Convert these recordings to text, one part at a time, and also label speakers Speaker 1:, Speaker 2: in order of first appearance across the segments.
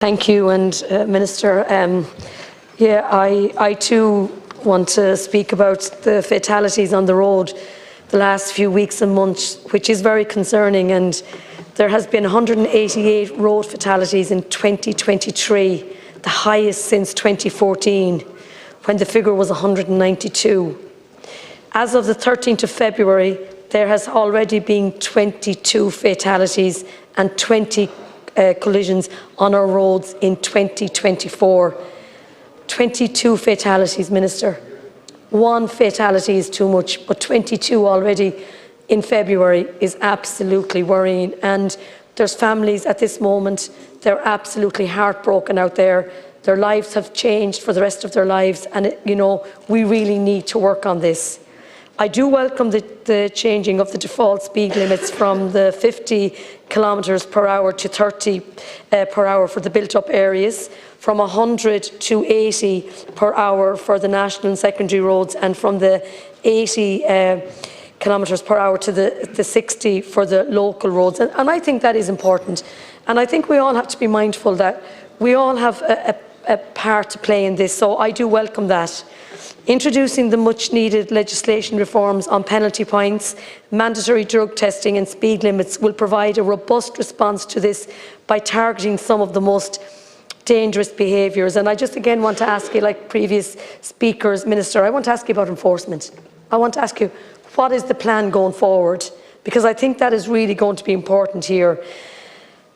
Speaker 1: Thank you, and Minister. I too want to speak about the fatalities on the road the last few weeks and months, which is very concerning. And there has been 188 road fatalities in 2023, the highest since 2014, when the figure was 192. As of the 13th of February, there has already been 22 fatalities and 20 collisions on our roads in 2024. 22 fatalities, Minister. One fatality is too much, but 22 already in February is absolutely worrying. And there's families at this moment, they're absolutely heartbroken out there. Their lives have changed for the rest of their lives, and we really need to work on this. I do welcome the changing of the default speed limits from the 50 kilometres per hour to 30 per hour for the built-up areas, from 100 to 80 per hour for the national and secondary roads, and from the 80 kilometres per hour to the 60 for the local roads. And I think that is important. And I think we all have to be mindful that we all have a part to play in this, so I do welcome that. Introducing the much-needed legislation reforms on penalty points, mandatory drug testing and speed limits will provide a robust response to this by targeting some of the most dangerous behaviours. And I just again want to ask you, like previous speakers, Minister, I want to ask you about enforcement. I want to ask you, what is the plan going forward? Because I think that is really going to be important here.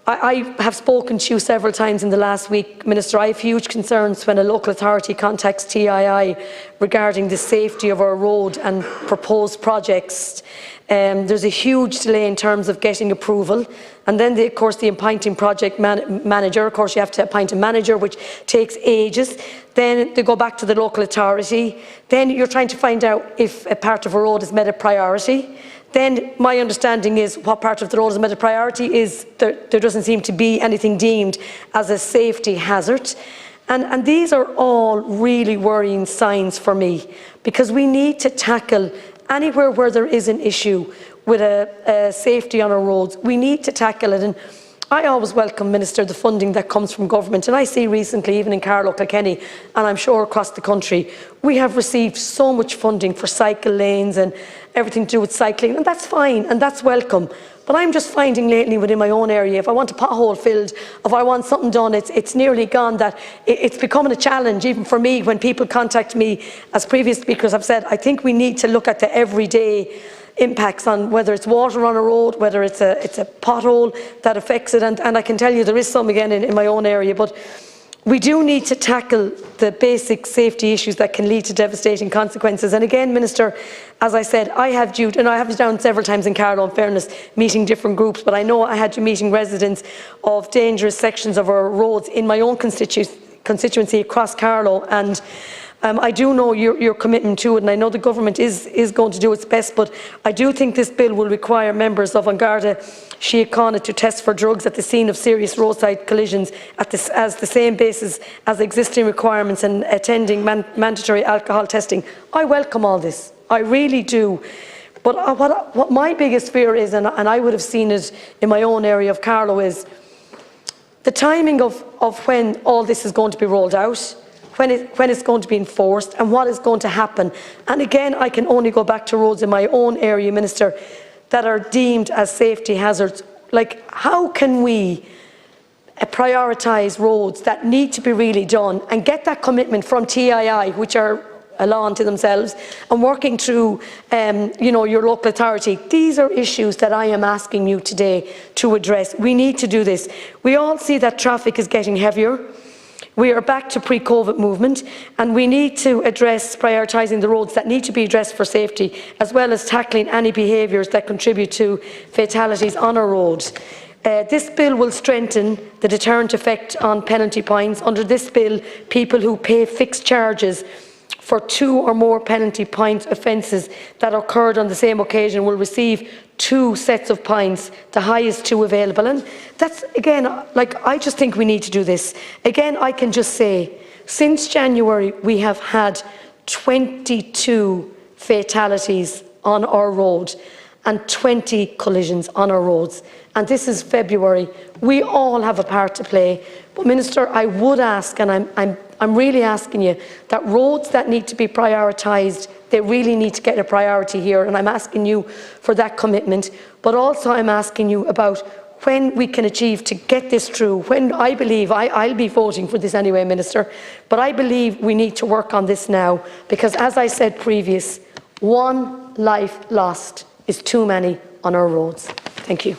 Speaker 1: I have spoken to you several times in the last week, Minister. I have huge concerns when a local authority contacts TII regarding the safety of our road and proposed projects. There's a huge delay in terms of getting approval, and then of course the appointing project manager, of course you have to appoint a manager, which takes ages. Then they go back to the local authority. Then you're trying to find out if a part of a road is made a priority. Then my understanding is what part of the road is made a priority is there doesn't seem to be anything deemed as a safety hazard. And these are all really worrying signs for me, because we need to tackle anywhere where there is an issue with a safety on our roads. We need to tackle it. And I always welcome, Minister, the funding that comes from government. And I see recently, even in Carlow, Kilkenny, and I'm sure across the country, we have received so much funding for cycle lanes and everything to do with cycling, and that's fine and that's welcome. But I'm just finding lately within my own area, if I want a pothole filled, if I want something done, it's nearly gone that it's becoming a challenge even for me when people contact me. As previous speakers have said, I think we need to look at the everyday impacts on whether it's water on a road, whether it's a pothole that affects it, and I can tell you there is some again in my own area. But we do need to tackle the basic safety issues that can lead to devastating consequences. And again, Minister, as I said, I have it down several times in Carlow, in fairness, meeting different groups, but I know I had you meeting residents of dangerous sections of our roads in my own constituency across Carlow, and I do know your commitment to it, and I know the government is going to do its best, but I do think this bill will require members of An Garda Síochána to test for drugs at the scene of serious roadside collisions as the same basis as existing requirements, and attending mandatory alcohol testing. I welcome all this, I really do. But what my biggest fear is, and I would have seen it in my own area of Carlow, is the timing of when all this is going to be rolled out, when it's going to be enforced, and what is going to happen. And again, I can only go back to roads in my own area, Minister, that are deemed as safety hazards. Like, how can we prioritise roads that need to be really done and get that commitment from TII, which are a law unto themselves, and working through your local authority? These are issues that I am asking you today to address. We need to do this. We all see that traffic is getting heavier. We are back to pre-COVID movement, and we need to address prioritising the roads that need to be addressed for safety, as well as tackling any behaviours that contribute to fatalities on our roads. This bill will strengthen the deterrent effect on penalty points. Under this bill, people who pay fixed charges for 2 or more penalty point offences that occurred on the same occasion will receive 2 sets of points, the highest 2 available. And that's, again, I just think we need to do this. Again, I can just say, since January, we have had 22 fatalities on our road and 20 collisions on our roads. And this is February. We all have a part to play. But Minister, I would ask, and I'm really asking you, that roads that need to be prioritised, they really need to get a priority here, and I'm asking you for that commitment. But also I'm asking you about when we can achieve to get this through, when I believe, I'll be voting for this anyway, Minister, but I believe we need to work on this now, because as I said previous, one life lost is too many on our roads. Thank you.